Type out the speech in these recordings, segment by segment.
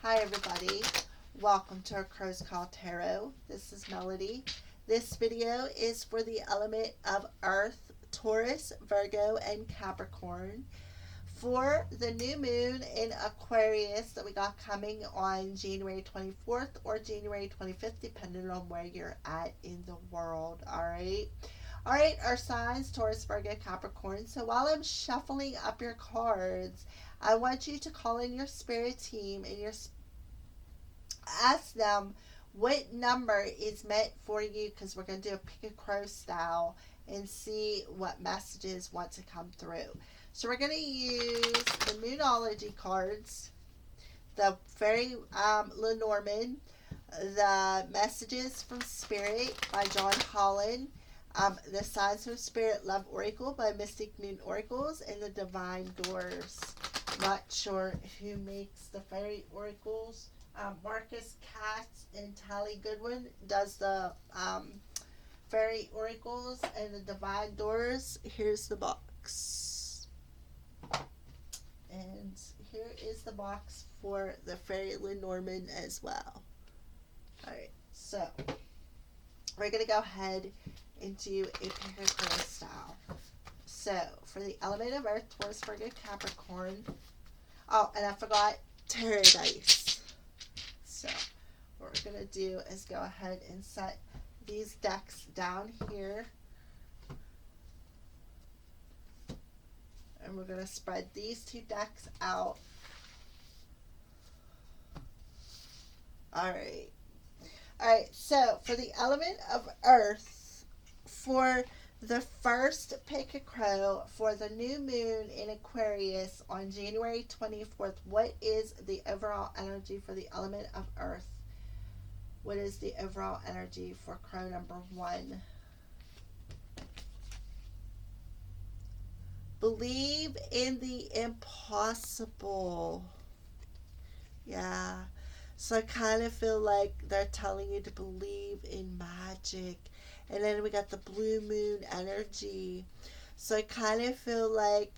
Hi everybody, welcome to our Crow's Call Tarot. This is Melody. This video is for the element of Earth, Taurus, Virgo, and Capricorn. For the new moon in Aquarius that we got coming on January 24th or January 25th, depending on where you're at in the world, alright? Alright, our signs, Taurus, Virgo, Capricorn. So while I'm shuffling up your cards, I want you to call in your spirit team and ask them what number is meant for you, because we're going to do a pick a crow style and see what messages want to come through. So we're going to use the Moonology cards, the Fairy Lenormand, the Messages from Spirit by John Holland, the Signs from Spirit Love Oracle by Mystic Moon Oracles, and the Divine Doors. Not sure who makes the Fairy Oracles. Marcus Katz and Tally Goodwin does the Fairy Oracles and the Divine Doors. Here's the box. And here is the box for the Fairy Lenormand as well. Alright, so we're going to go ahead and do a pick a crow style. So, for the element of Earth, Taurus, Virgo, Capricorn. Oh, and I forgot tarot dice. So, what we're going to do is go ahead and set these decks down here. And we're going to spread these two decks out. Alright. Alright, so for the element of Earth, for the first pick a crow for the new moon in Aquarius on January 24th, what is the overall energy for the element of Earth? What is the overall energy for crow number 1? Believe in the impossible. Yeah. So I kind of feel like they're telling you to believe in magic. And then we got the blue moon energy. So I kind of feel like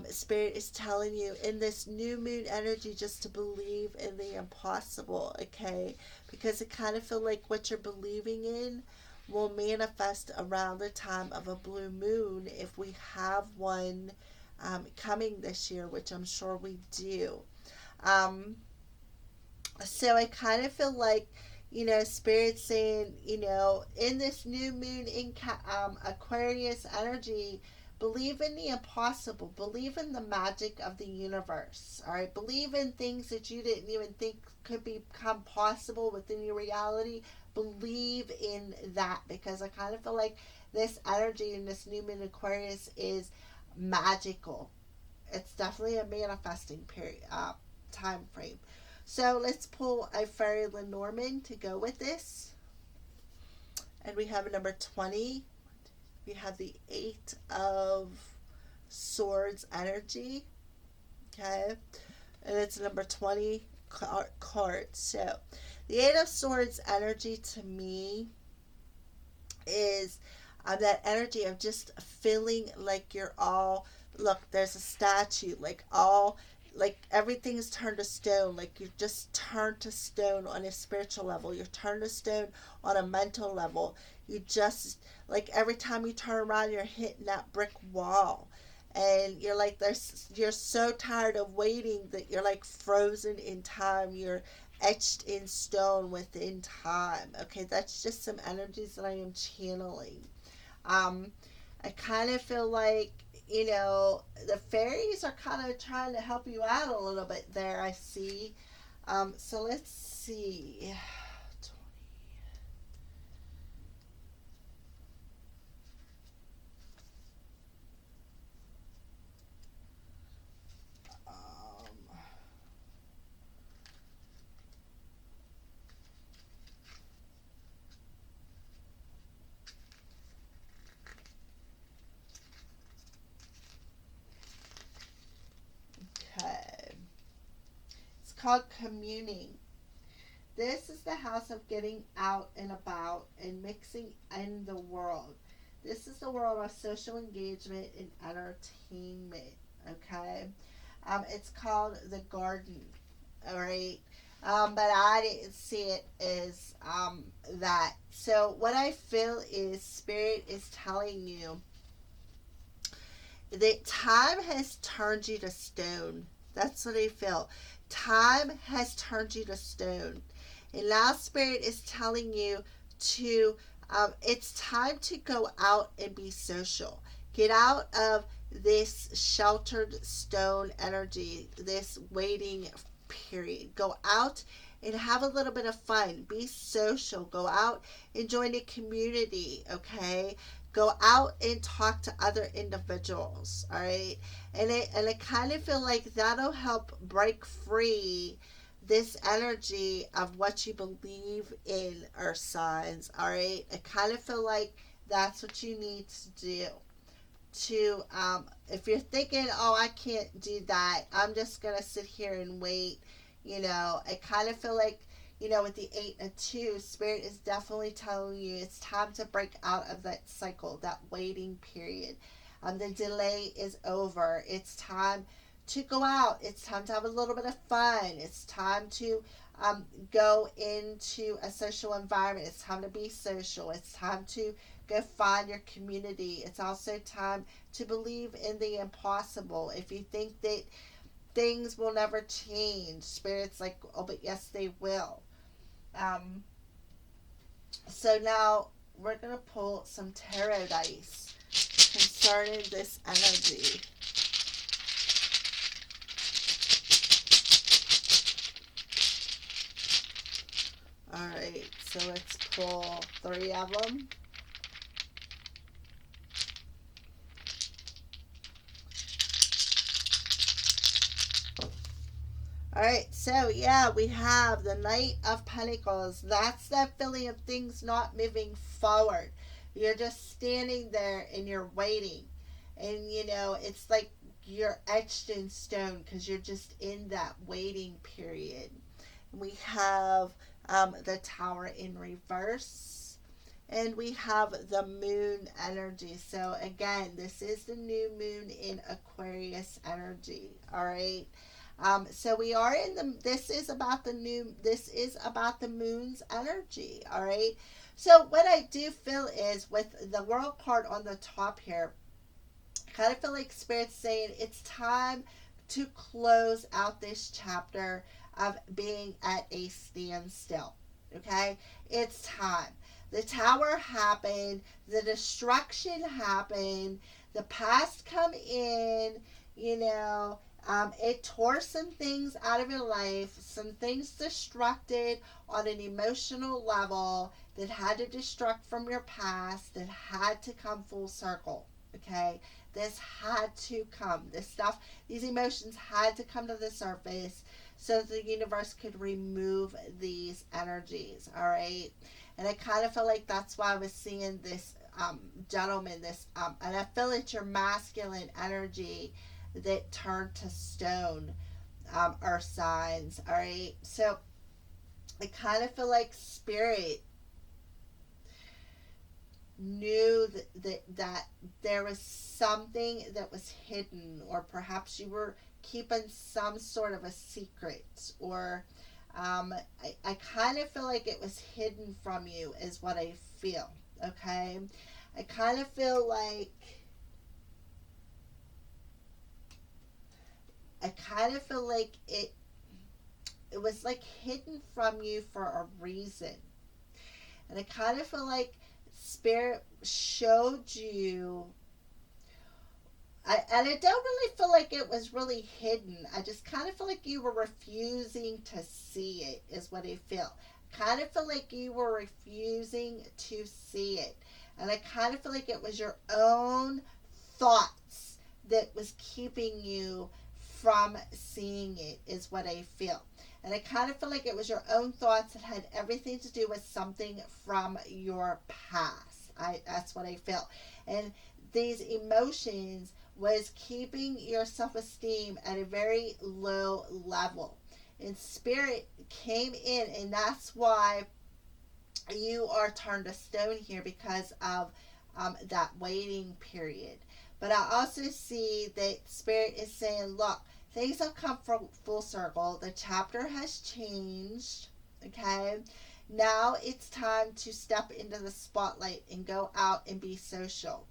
Spirit is telling you in this new moon energy just to believe in the impossible, okay? Because I kind of feel like what you're believing in will manifest around the time of a blue moon if we have one coming this year, which I'm sure we do. So I kind of feel like, Spirit saying, in this new moon in Aquarius energy, believe in the impossible. Believe in the magic of the universe. All right. Believe in things that you didn't even think could become possible within your reality. Believe in that, because I kind of feel like this energy in this new moon Aquarius is magical. It's definitely a manifesting period, time frame. So let's pull a Fairy Lenormand to go with this. And we have a number 20. We have the 8 of Swords energy. Okay. And it's number 20 card. So the 8 of Swords energy to me is that energy of just feeling like you're all, look, there's a statue, like everything's turned to stone, like you're just turned to stone on a spiritual level, you're turned to stone on a mental level. You just, like, every time you turn around, you're hitting that brick wall, and you're like, you're so tired of waiting that you're like frozen in time. You're etched in stone within time. Okay, that's just some energies that I am channeling. I kind of feel like, the fairies are kind of trying to help you out a little bit there, I see. So let's see. 20. Okay. It's called communing. This is the house of getting out and about and mixing in the world. This is the world of social engagement and entertainment. Okay. It's called the garden. All right. But I didn't see it as that. So what I feel is Spirit is telling you that time has turned you to stone. That's what I feel. Time has turned you to stone. And now Spirit is telling you to, it's time to go out and be social. Get out of this sheltered stone energy, this waiting period. Go out and have a little bit of fun. Be social. Go out and join a community, okay? Go out and talk to other individuals, all right? And I kind of feel like that'll help break free this energy of what you believe in, earth signs, all right? I kind of feel like that's what you need to do to, if you're thinking, oh, I can't do that, I'm just gonna sit here and wait, I kind of feel like, with the 8 and 2, Spirit is definitely telling you it's time to break out of that cycle, that waiting period. The delay is over. It's time to go out. It's time to have a little bit of fun. It's time to go into a social environment. It's time to be social. It's time to go find your community. It's also time to believe in the impossible. If you think that things will never change, Spirit's like, oh, but yes, they will. Um, so now we're going to pull some tarot dice concerning this energy. Alright, so let's pull 3 of them. Alright, so yeah, we have the Knight of Pentacles. That's that feeling of things not moving forward. You're just standing there and you're waiting. And it's like you're etched in stone because you're just in that waiting period. We have the Tower in reverse. And we have the moon energy. So again, this is the new moon in Aquarius energy. All right. So we are in this is about the moon's energy. All right. So what I do feel is with the World card on the top here, I kind of feel like Spirit's saying it's time to close out this chapter of being at a standstill. Okay. It's time. The tower happened. The destruction happened. The past come in. It tore some things out of your life. Some things destructed on an emotional level that had to destruct from your past. That had to come full circle. Okay, this had to come. This stuff, these emotions had to come to the surface so the universe could remove these energies. All right. And I kind of feel like that's why I was seeing this gentleman, and I feel it's your masculine energy that turned to stone, earth signs. All right. So I kind of feel like Spirit knew that there was something that was hidden, or perhaps you were keeping some sort of a secret, or I kind of feel like it was hidden from you is what I feel. Okay. I kind of feel like it was like hidden from you for a reason. And I kind of feel like Spirit showed you, and I don't really feel like it was really hidden. I just kind of feel like you were refusing to see it, is what I feel. Kind of feel like you were refusing to see it. And I kind of feel like it was your own thoughts that was keeping you from seeing it, is what I feel. And I kind of feel like it was your own thoughts that had everything to do with something from your past. That's what I feel. And these emotions was keeping your self-esteem at a very low level. And Spirit came in, and that's why you are turned to stone here, because of that waiting period. But I also see that Spirit is saying, look, Things have come full circle. The chapter has changed. Okay. Now it's time to step into the spotlight and go out and be social.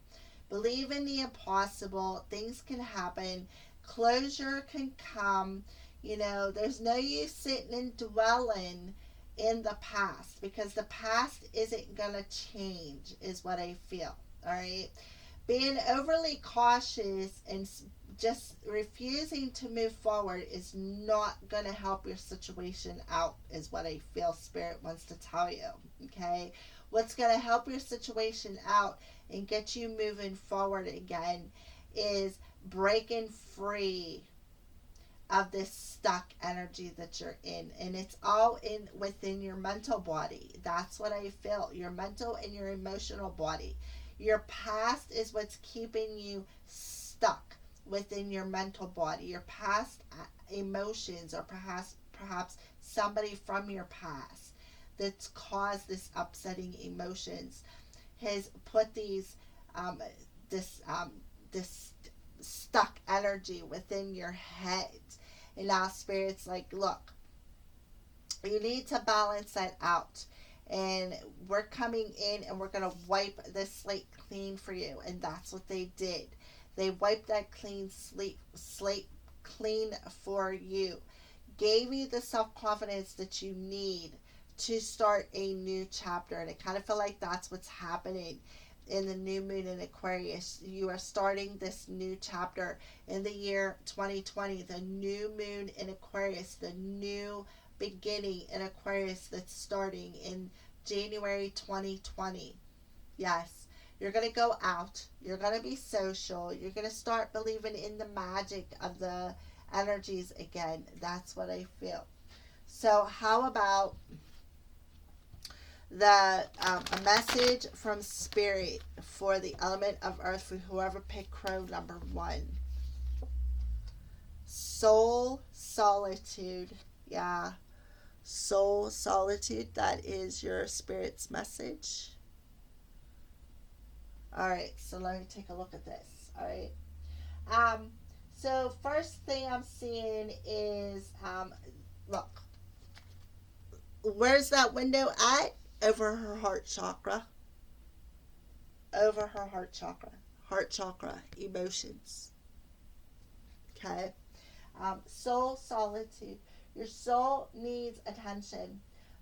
Believe in the impossible. Things can happen. Closure can come. There's no use sitting and dwelling in the past, because the past isn't going to change, is what I feel. All right. Being overly cautious and just refusing to move forward is not going to help your situation out, is what I feel Spirit wants to tell you. Okay. What's going to help your situation out and get you moving forward again is breaking free of this stuck energy that you're in. And it's all within your mental body. That's what I feel. Your mental and your emotional body. Your past is what's keeping you stuck within your mental body. Your past emotions, or perhaps somebody from your past that's caused this upsetting emotions, has put this stuck energy within your head. And now Spirit's like, look, you need to balance that out. And we're coming in and we're going to wipe this slate clean for you. And that's what they did. They wiped that slate clean for you. Gave you the self-confidence that you need to start a new chapter. And I kind of feel like that's what's happening in the new moon in Aquarius. You are starting this new chapter in the year 2020. The new moon in Aquarius, the new beginning in Aquarius that's starting in January 2020. Yes, you're going to go out. You're going to be social. You're going to start believing in the magic of the energies again. That's what I feel. So how about a message from Spirit for the element of earth for whoever picked crow number 1? Soul solitude. Yeah. Soul solitude. That is your Spirit's message. Alright, so let me take a look at this. Alright. So first thing I'm seeing is look. Where's that window at? Over her heart chakra. Over her heart chakra. Heart chakra. Emotions. Okay. Soul solitude. Your soul needs attention.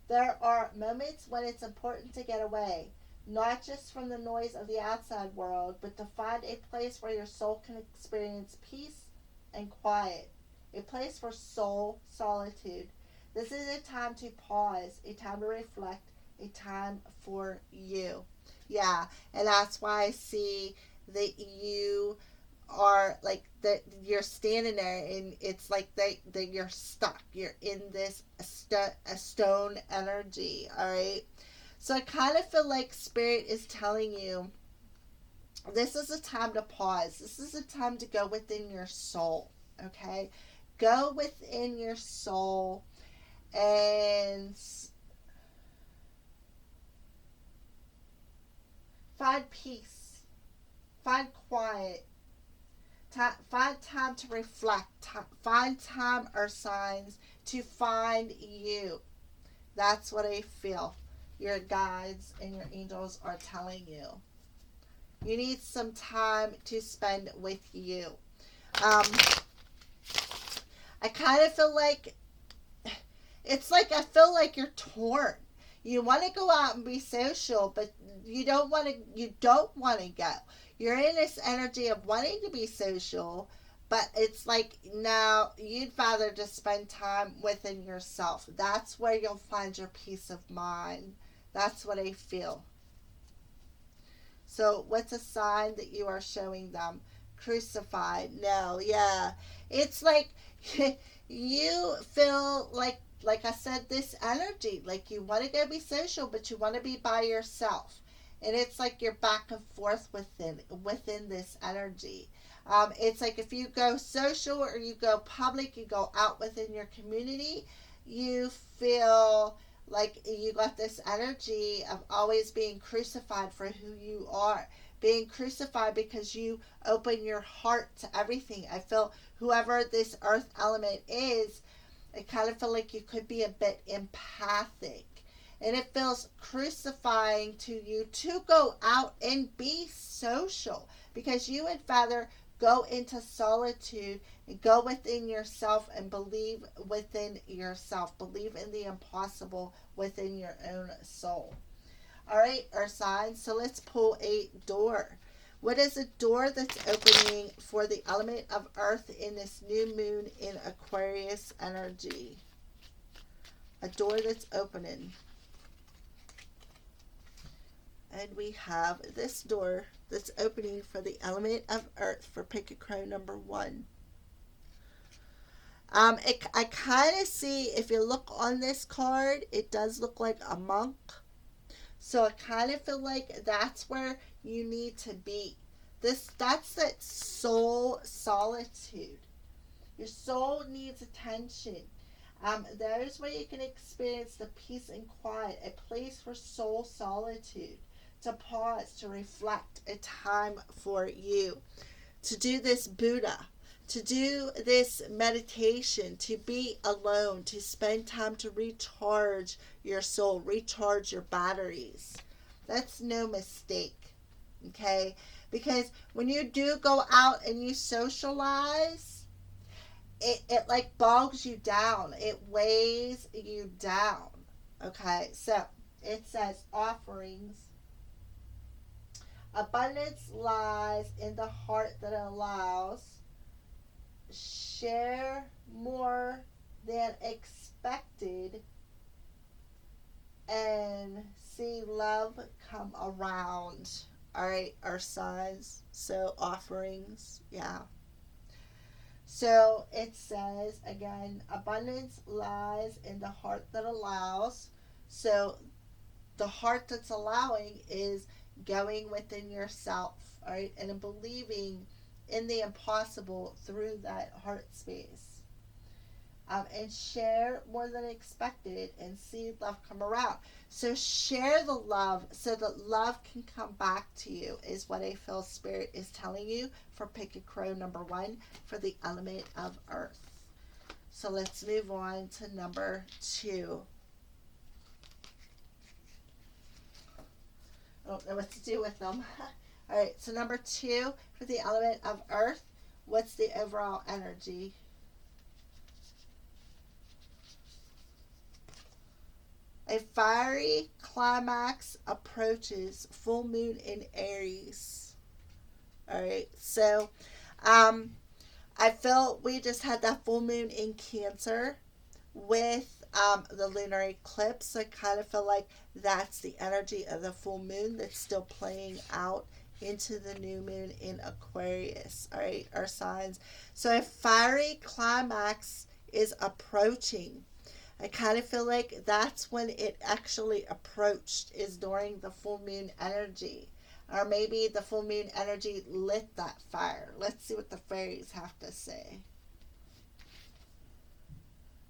There are moments when it's important to get away, not just from the noise of the outside world, but to find a place where your soul can experience peace and quiet. A place for soul solitude. This is a time to pause, a time to reflect, a time for you. Yeah, and that's why I see that you are like that. You're standing there, and it's like that you're stuck. You're in this stone energy. All right. So I kind of feel like Spirit is telling you this is a time to pause. This is a time to go within your soul. Okay, go within your soul and find peace, find quiet, find time to reflect, find time or signs to find you. That's what I feel your guides and your angels are telling you. You need some time to spend with you. I kind of feel like it's like I feel like you're torn. You want to go out and be social, but you don't want to go. You're in this energy of wanting to be social, but it's like now you'd rather just spend time within yourself. That's where you'll find your peace of mind. That's what I feel. So what's a sign that you are showing them? Crucified. No, yeah. It's like you feel like I said, this energy, like you want to go be social, but you want to be by yourself. And it's like you're back and forth within this energy. It's like if you go social or you go public, you go out within your community, you feel like you got this energy of always being crucified for who you are. being crucified because you open your heart to everything. I feel whoever this earth element is, I kind of feel like you could be a bit empathic. And it feels crucifying to you to go out and be social, because you would rather go into solitude and go within yourself and believe within yourself. Believe in the impossible within your own soul. All right, our signs. So let's pull a door. What is a door that's opening for the element of earth in this new moon in Aquarius energy? A door that's opening. And we have this door that's opening for the element of earth for pick a crow number 1. I kind of see, if you look on this card, it does look like a monk. So I kind of feel like that's where you need to be. That's that soul solitude. Your soul needs attention. That is where you can experience the peace and quiet, a place for soul solitude, to pause, to reflect, a time for you to do this Buddha, to do this meditation, to be alone, to spend time to recharge your soul, recharge your batteries. That's no mistake, okay? Because when you do go out and you socialize, it like bogs you down. It weighs you down, okay? So it says offerings. Abundance lies in the heart that allows. Share more than expected and see love come around. All right, our signs. So offerings, yeah. So it says again, abundance lies in the heart that allows. So the heart that's allowing is going within yourself, all right, and believing in the impossible through that heart space. And share more than expected and see love come around. So share the love so that love can come back to you, is what I feel Spirit is telling you for pick a crow number 1 for the element of earth. So let's move on to number 2. I don't know what to do with them. All right, so number 2 for the element of earth, what's the overall energy? A fiery climax approaches, full moon in Aries. All right, so I feel we just had that full moon in Cancer with the lunar eclipse. So I kind of feel like that's the energy of the full moon that's still playing out into the new moon in Aquarius. All right, our signs. So a fiery climax is approaching. I kind of feel like that's when it actually approached, is during the full moon energy. Or maybe the full moon energy lit that fire. Let's see what the fairies have to say.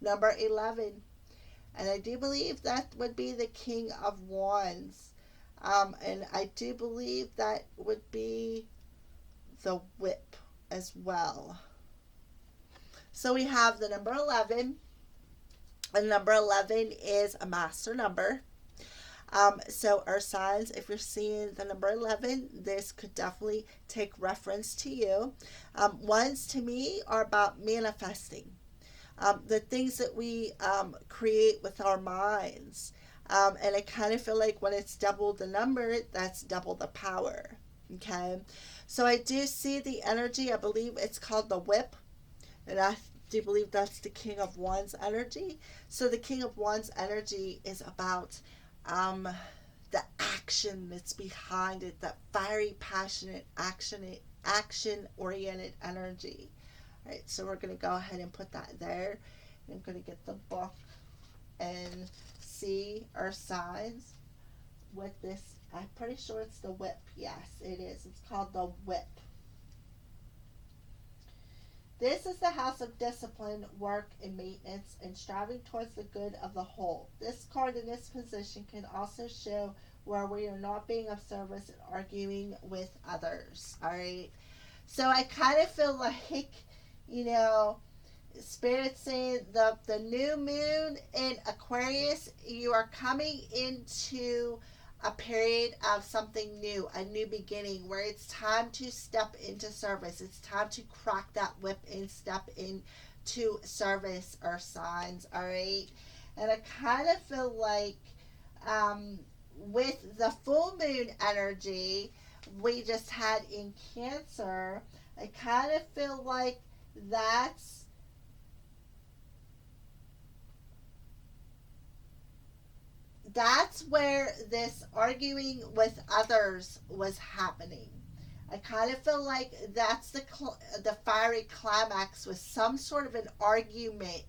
Number 11. And I do believe that would be the King of Wands. And I do believe that would be the whip as well. So we have the number 11. And number 11 is a master number. So our signs, if you're seeing the number 11, this could definitely take reference to you. Ones to me are about manifesting. The things that we create with our minds. And I kind of feel like when it's double the number, that's double the power. Okay. So I do see the energy. I believe it's called the whip. And I do believe that's the King of Wands energy. So the King of Wands energy is about the action that's behind it, that fiery, passionate, action-oriented energy. All right, so we're going to go ahead and put that there. I'm going to get the book and see our signs with this. I'm pretty sure it's the whip. Yes, it is. It's called the whip. This is the house of discipline, work, and maintenance, and striving towards the good of the whole. This card in this position can also show where we are not being of service and arguing with others. All right. So I kind of feel like, you know, Spirit saying the new moon in Aquarius, you are coming into a period of something new, a new beginning, where it's time to step into service. It's time to crack that whip and step into service, or signs. All right. And I kind of feel like, with the full moon energy we just had in Cancer, I kind of feel like that's that's where this arguing with others was happening. I kind of feel like that's the fiery climax, was some sort of an argument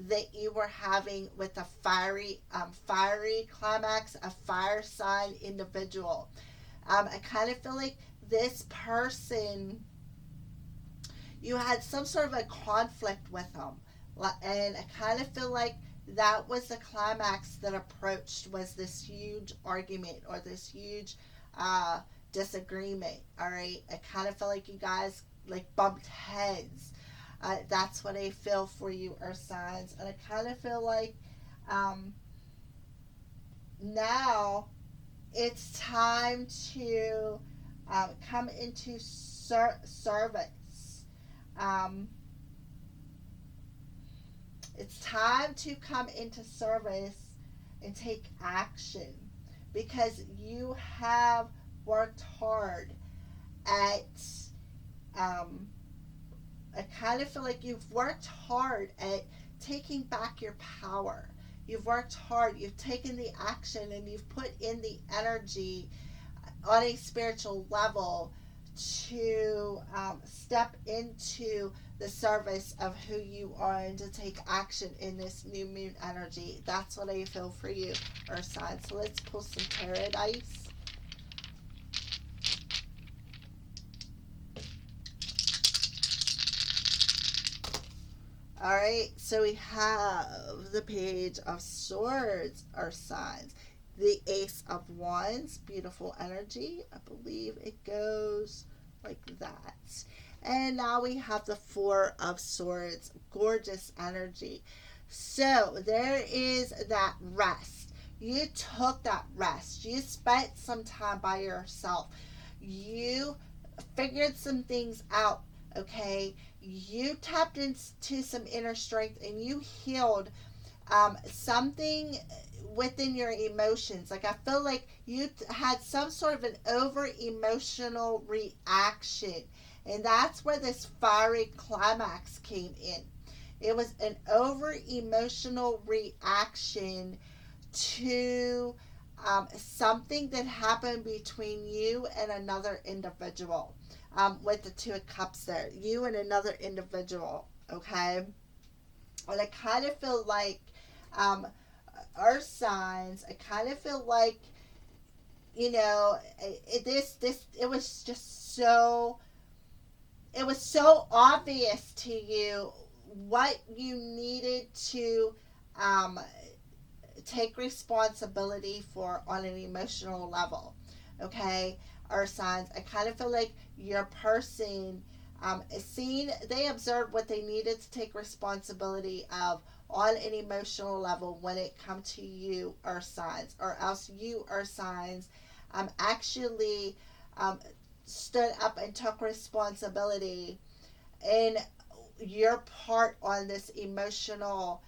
that you were having with a fiery climax, a fire sign individual. I kind of feel like this person, you had some sort of a conflict with them, and I kind of feel like that was the climax that approached, was this huge argument, or this huge uh, disagreement. All right, I kind of feel like you guys like bumped heads. That's what I feel for you, Earth signs, and I kind of feel like, um, now it's time to come into service. Um, it's time to come into service and take action, because you have worked hard at, um, I kind of feel like you've worked hard at taking back your power. You've worked hard, you've taken the action, and you've put in the energy on a spiritual level to step into the service of who you are, and to take action in this new moon energy. That's what I feel for you, Earth sign. So let's pull some paradise. All right, so we have the Page of Swords, our signs. The Ace of Wands, beautiful energy. I believe it goes like that. And now we have the Four of Swords, gorgeous energy. So there is that rest. You took that rest. You spent some time by yourself. You figured some things out, okay? You tapped into some inner strength, and you healed something within your emotions. Like, I feel like you had some sort of an over emotional reaction, and that's where this fiery climax came in. It was an over emotional reaction to something that happened between you and another individual. With the Two of Cups there, you and another individual, okay? And I kind of feel like, Earth signs, I kind of feel like, you know, it was just so, it was so obvious to you what you needed to um, take responsibility for on an emotional level, okay? Earth signs, I kind of feel like your person, they observed what they needed to take responsibility of on an emotional level when it comes to you, Earth signs, or else you, Earth signs, actually um, stood up and took responsibility in your part on this emotional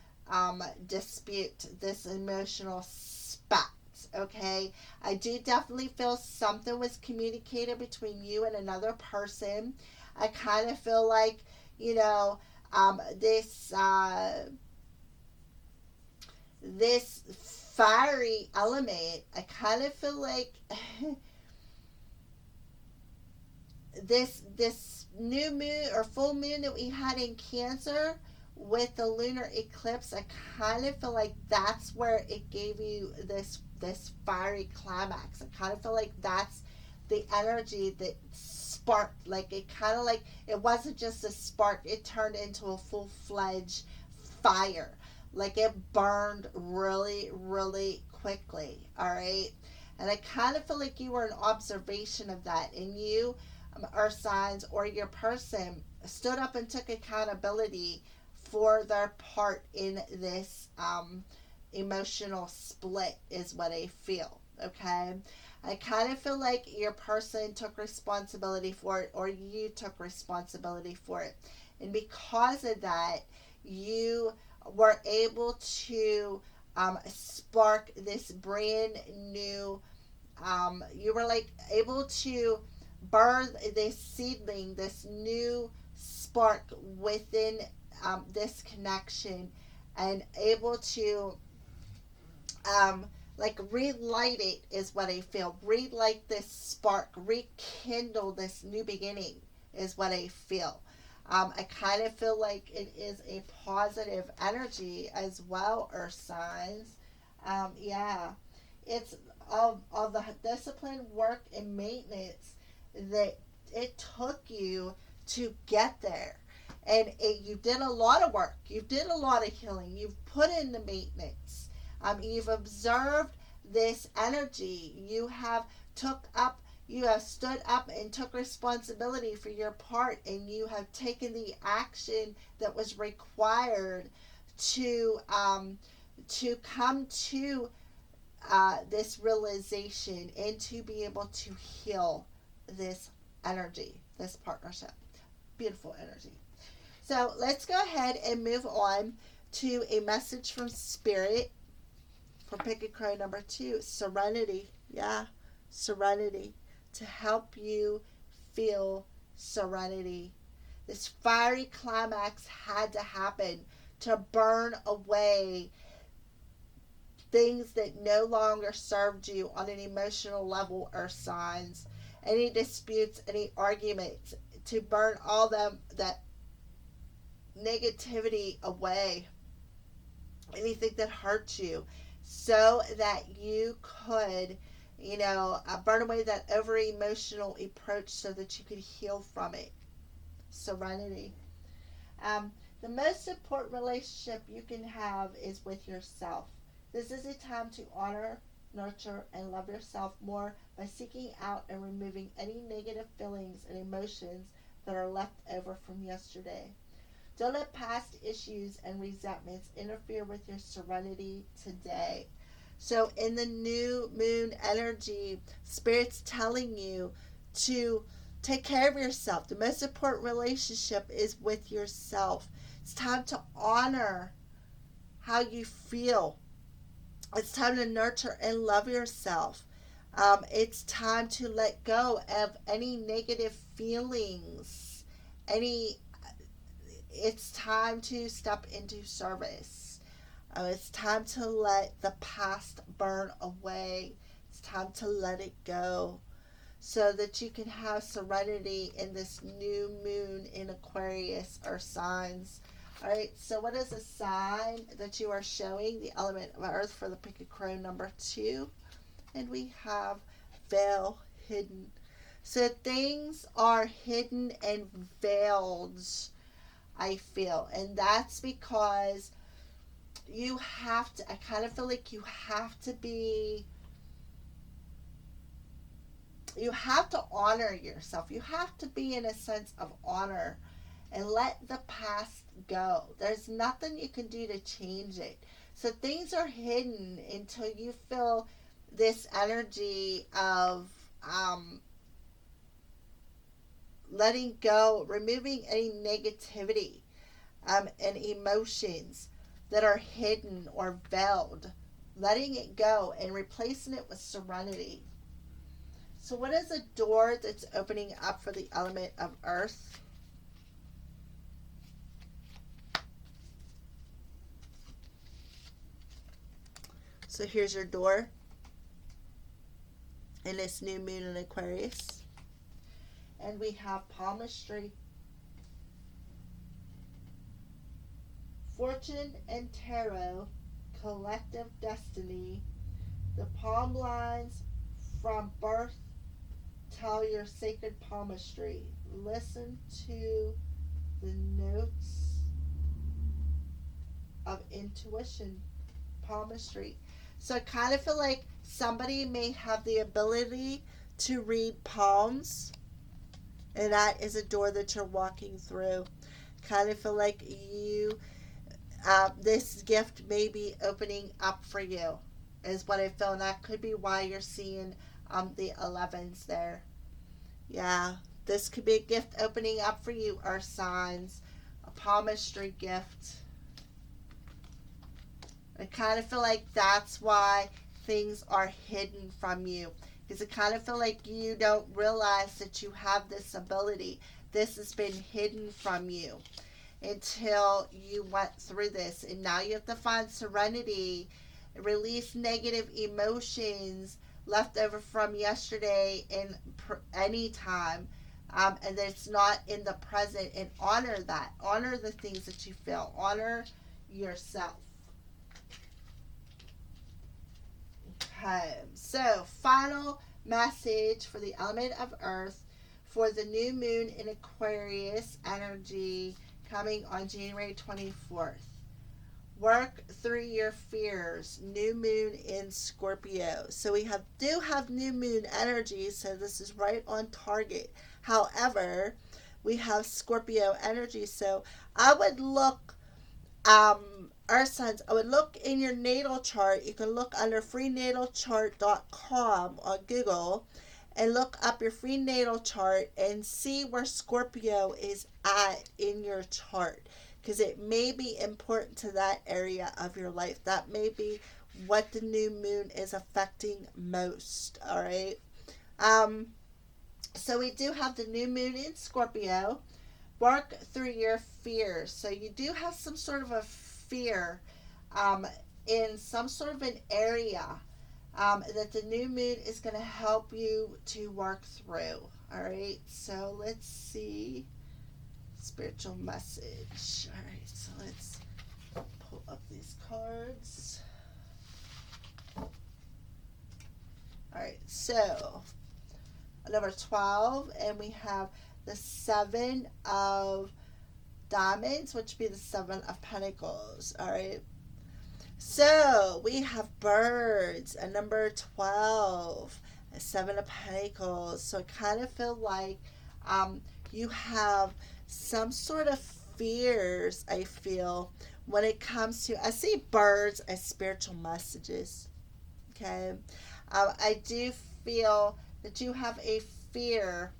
dispute, this emotional spat. Okay, I do definitely feel something was communicated between you and another person. I kind of feel like, you know, this fiery element, I kind of feel like this new moon or full moon that we had in Cancer with the lunar eclipse, I kind of feel like that's where it gave you this fiery climax. I kind of feel like that's the energy that sparked, like it kind of like it wasn't just a spark, it turned into a full-fledged fire, like it burned really, really quickly. All right. And I kind of feel like you were an observation of that, and you, earth signs, or your person stood up and took accountability for their part in this emotional split, is what I feel. Okay. I kind of feel like your person took responsibility for it, or you took responsibility for it. And because of that, you were able to spark this brand new, you were like able to birth this seedling, this new spark within this connection, and able to um, like relight it, is what I feel. Relight this spark, rekindle this new beginning, is what I feel. I kind of feel like it is a positive energy as well, earth signs. Yeah, it's all the discipline, work, and maintenance that it took you to get there. And you did a lot of work. You did a lot of healing. You've put in the maintenance. You've observed this energy. You have stood up and took responsibility for your part, and you have taken the action that was required to come to this realization, and to be able to heal this energy, this partnership. Beautiful energy. So let's go ahead and move on to a message from Spirit for Pick a Crow number 2. Serenity. Yeah, serenity. To help you feel serenity. This fiery climax had to happen to burn away things that no longer served you on an emotional level, earth signs. Any disputes, any arguments, to burn all that negativity away. Anything that hurt you, so that you could, burn away that over emotional approach, so that you could heal from it. Serenity. The most important relationship you can have is with yourself. This is a time to honor, nurture, and love yourself more by seeking out and removing any negative feelings and emotions that are left over from yesterday. Don't let past issues and resentments interfere with your serenity today. So in the new moon energy, Spirit's telling you to take care of yourself. The most important relationship is with yourself. It's time to honor how you feel. It's time to nurture and love yourself. It's time to let go of any negative feelings. It's time to step into service. It's time to let the past burn away. It's time to let it go, so that you can have serenity in this new moon in Aquarius, or signs. All right, so what is a sign that you are showing? The element of earth for the Pick a Crow number 2. And we have veil, hidden. So things are hidden and veiled, I feel. And that's because you have to, I kind of feel like you have to honor yourself. You have to be in a sense of honor and let the past go. There's nothing you can do to change it. So things are hidden until you feel this energy of letting go, removing any negativity and emotions that are hidden or veiled, letting it go and replacing it with serenity. So what is a door that's opening up for the element of earth? So here's your door in this new moon in Aquarius. And we have palmistry, fortune and tarot, collective destiny, the palm lines from birth Tell your sacred palmistry. Listen to the notes of intuition, palmistry. So I kind of feel like somebody may have the ability to read palms, and that is a door that you're walking through. Kind of feel like this gift may be opening up for you, is what I feel. And that could be why you're seeing the 11s there. Yeah, this could be a gift opening up for you, Earth signs. A palmistry gift. I kind of feel like that's why things are hidden from you. Because I kind of feel like you don't realize that you have this ability. This has been hidden from you until you went through this. And now you have to find serenity, release negative emotions left over from yesterday and any time. And that it's not in the present, and honor that. Honor the things that you feel. Honor yourself. Okay, so final message for the element of Earth for the new moon in Aquarius energy coming on January 24th. Work through your fears. New moon in Scorpio. So we do have new moon energy, so this is right on target. However, we have Scorpio energy, so I would look Earth signs, I would look in your natal chart. You can look under freenatalchart.com on Google and look up your free natal chart and see where Scorpio is at in your chart, because it may be important to that area of your life. That may be what the new moon is affecting most. All right. So we do have the new moon in Scorpio. Work through your fears. So you do have some sort of a fear in some sort of an area that the new moon is going to help you to work through. All right. So let's see. Spiritual message. All right. So let's pull up these cards. All right. So number 12, and we have the 7 of diamonds, which would be the 7 of pentacles. All right. So we have birds, a number 12, a 7 of pentacles. So I kind of feel like you have some sort of fears, I feel, when it comes to, I see birds as spiritual messages. Okay. I do feel that you have a fear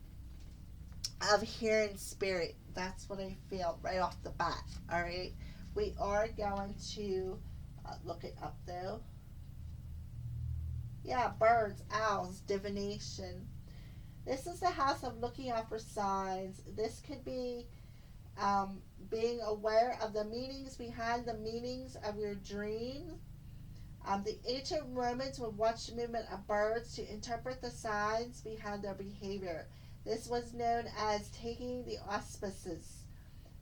of hearing spirit. That's what I feel right off the bat. All right. We are going to look it up though. Yeah, birds, owls, divination. This is the house of looking out for signs. This could be being aware of the meanings behind the meanings of your dream. The ancient Romans would watch the movement of birds to interpret the signs behind their behavior. This was known as taking the auspices.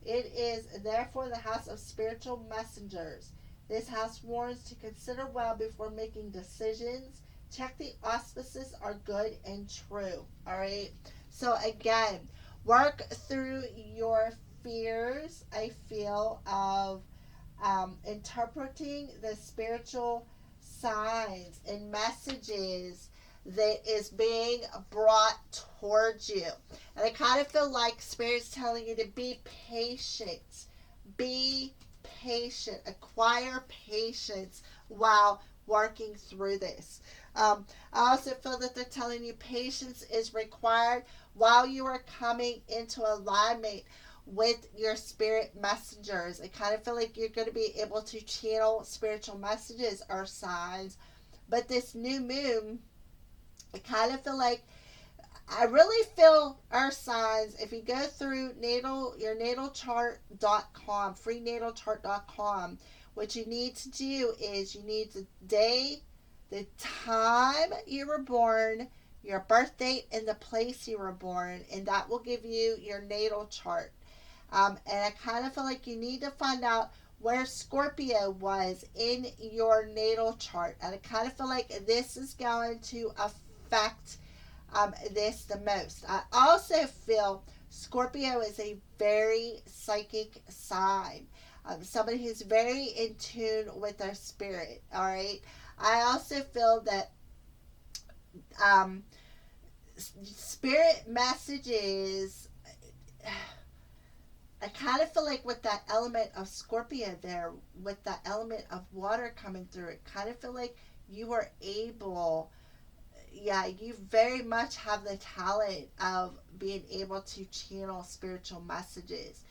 It is therefore the house of spiritual messengers. This house warns to consider well before making decisions. Check the auspices are good and true. All right. So again, work through your fears, I feel, of interpreting the spiritual signs and messages that is being brought towards you. And I kind of feel like Spirit's telling you to be patient. Be patient. Acquire patience while working through this. I also feel that they're telling you patience is required while you are coming into alignment with your spirit messengers. I kind of feel like you're going to be able to channel spiritual messages or signs. But this new moon, I kind of feel like, I really feel earth signs, if you go through your natalchart.com, freenatalchart.com, what you need to do is you need the day, the time you were born, your birth date, and the place you were born, and that will give you your natal chart. And I kind of feel like you need to find out where Scorpio was in your natal chart. And I kind of feel like this is going to affect this the most. I also feel Scorpio is a very psychic sign. Somebody who's very in tune with their spirit. All right. I also feel that um, spirit messages. I kind of feel like with that element of Scorpio there, with that element of water coming through, it kind of feel like you are able, yeah, you very much have the talent of being able to channel spiritual messages.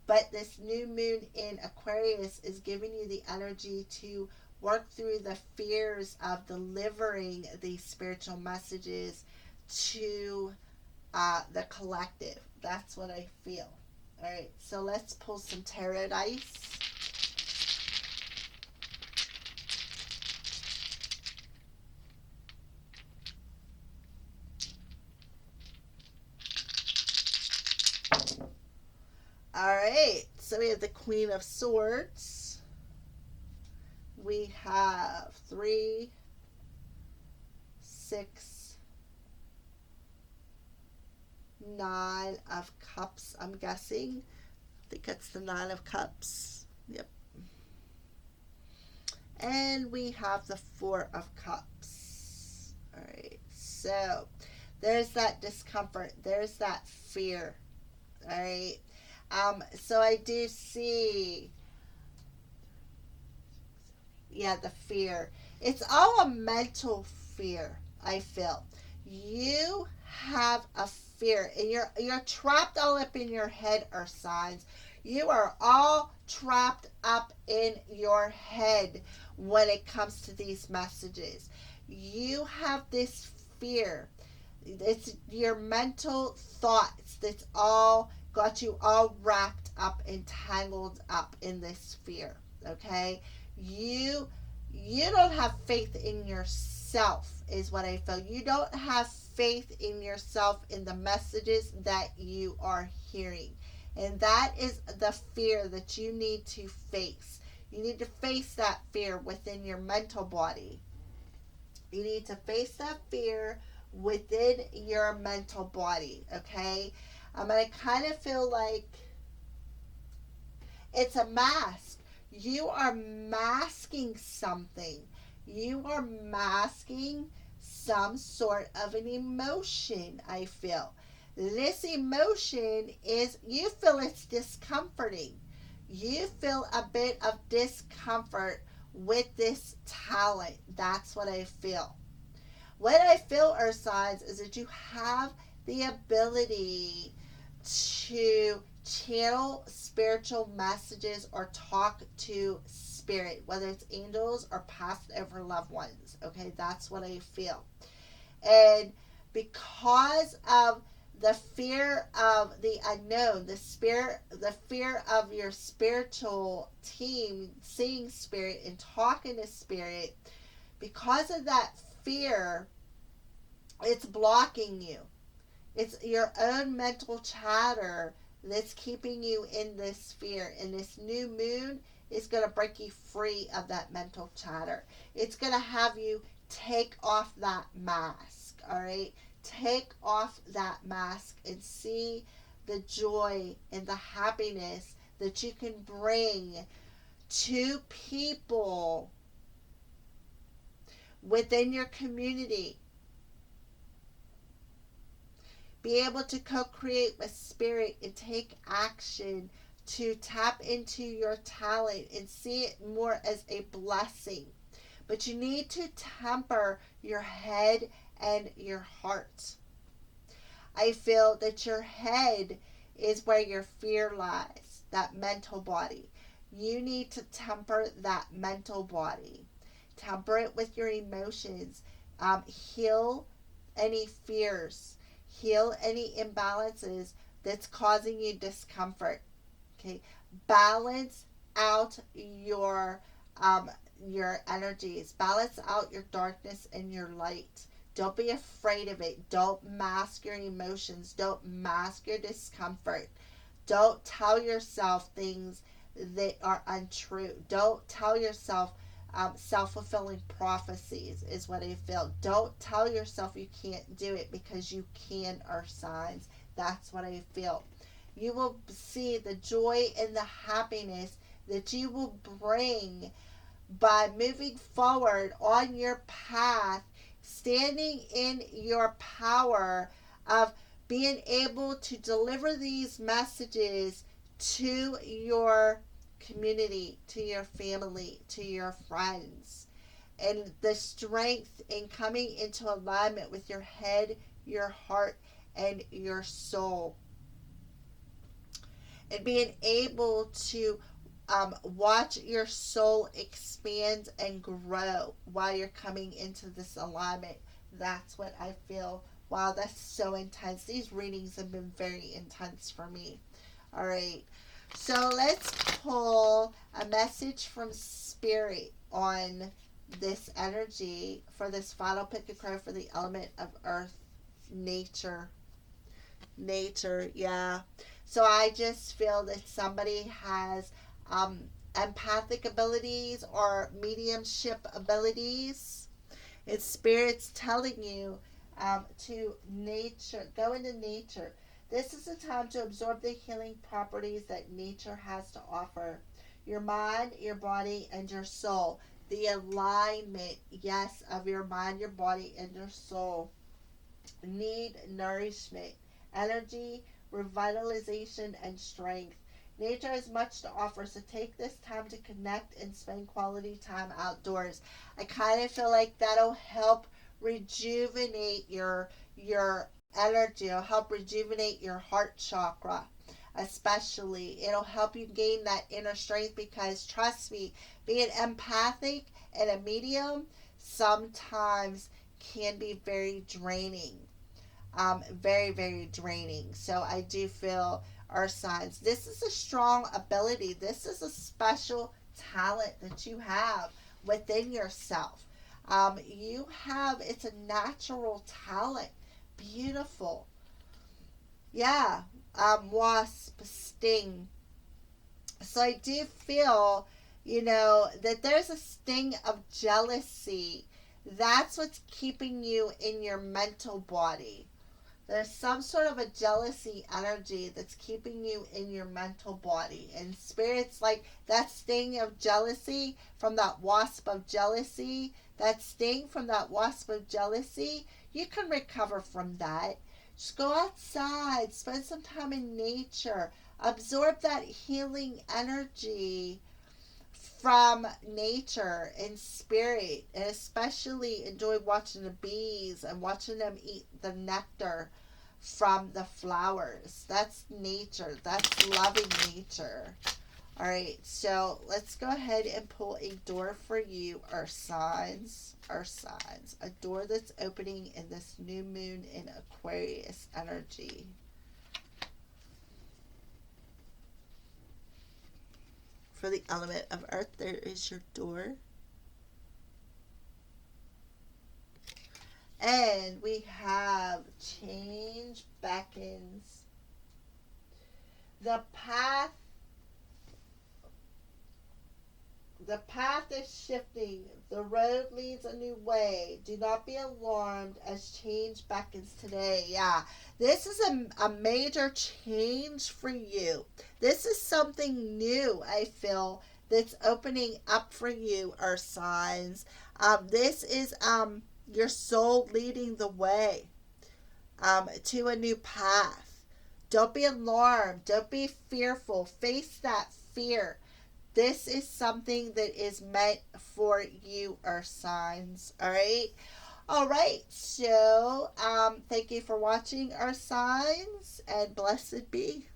But this new moon in Aquarius is giving you the energy to work through the fears of delivering these spiritual messages to the collective. That's what I feel. All right, so let's pull some tarot dice. All right, so we have the Queen of Swords. We have 3, 6, 9 of Cups, I'm guessing. I think that's the 9 of Cups. Yep. And we have the 4 of Cups. All right, so there's that discomfort. There's that fear. All right. So I do see, yeah, the fear. It's all a mental fear, I feel. You have a fear, and you're trapped all up in your head, or signs. You are all trapped up in your head when it comes to these messages. You have this fear. It's your mental thoughts that's all got you all wrapped up and tangled up in this fear. Okay, you don't have faith in yourself, is what I feel. You don't have faith in yourself, in the messages that you are hearing, and that is the fear that you need to face. You need to face that fear within your mental body. You need to face that fear within your mental body. Okay, I kind of feel like it's a mask. You are masking something. You are masking some sort of an emotion, I feel. This emotion is, you feel it's discomforting. You feel a bit of discomfort with this talent. That's what I feel. What I feel, Earth signs, is that you have the ability to channel spiritual messages or talk to spirit, whether it's angels or past ever loved ones. Okay, that's what I feel. And because of the fear of the unknown, the fear of your spiritual team seeing spirit and talking to spirit, because of that fear, it's blocking you. It's your own mental chatter that's keeping you in this fear. And this new moon is going to break you free of that mental chatter. It's going to have you take off that mask. All right? Take off that mask and see the joy and the happiness that you can bring to people within your community. Be able to co-create with spirit and take action to tap into your talent and see it more as a blessing. But you need to temper your head and your heart. I feel that your head is where your fear lies, that mental body. You need to temper that mental body. Temper it with your emotions. Heal any fears. Heal any imbalances that's causing you discomfort. Okay, balance out your energies. Balance out your darkness and your light. Don't be afraid of it. Don't mask your emotions. Don't mask your discomfort. Don't tell yourself things that are untrue. Don't tell yourself self-fulfilling prophecies is what I feel. Don't tell yourself you can't do it, because you can, earth signs. That's what I feel. You will see the joy and the happiness that you will bring by moving forward on your path, standing in your power of being able to deliver these messages to your community, to your family, to your friends. And the strength in coming into alignment with your head, your heart, and your soul. And being able to watch your soul expand and grow while you're coming into this alignment. That's what I feel. Wow, that's so intense. These readings have been very intense for me. All right. So let's pull a message from Spirit on this energy for this final pick a card for the element of earth, nature. Nature, yeah. So I just feel that somebody has empathic abilities or mediumship abilities. It's spirits telling you to nature, go into nature. This is a time to absorb the healing properties that nature has to offer. Your mind, your body, and your soul. The alignment, yes, of your mind, your body, and your soul need nourishment, energy, revitalization, and strength. Nature has much to offer, so take this time to connect and spend quality time outdoors. I kind of feel like that'll help rejuvenate your energy. It'll help rejuvenate your heart chakra, especially. It'll help you gain that inner strength, because trust me, being empathic and a medium sometimes can be very draining. Very, very draining. So I do feel, earth signs, this is a strong ability. This is a special talent that you have within yourself. You have, it's a natural talent. Beautiful. Yeah. Wasp, sting. So I do feel, that there's a sting of jealousy. That's what's keeping you in your mental body. There's some sort of a jealousy energy that's keeping you in your mental body. And spirits, like that sting of jealousy from that wasp of jealousy, that sting from that wasp of jealousy, you can recover from that. Just go outside, spend some time in nature, absorb that healing energy from nature and spirit, and especially enjoy watching the bees and watching them eat the nectar from the flowers. That's nature. That's loving nature. All right, so let's go ahead and pull a door for you, earth signs. Earth signs. A door that's opening in this new moon in Aquarius energy. For the element of earth, there is your door. And we have change beckons. The path is shifting. The road leads a new way. Do not be alarmed as change beckons today. Yeah, this is a major change for you. This is something new, I feel, that's opening up for you, earth signs. This is your soul leading the way to a new path. Don't be alarmed. Don't be fearful. Face that fear. This is something that is meant for you, earth signs. All right. All right. So, thank you for watching, earth signs, and blessed be.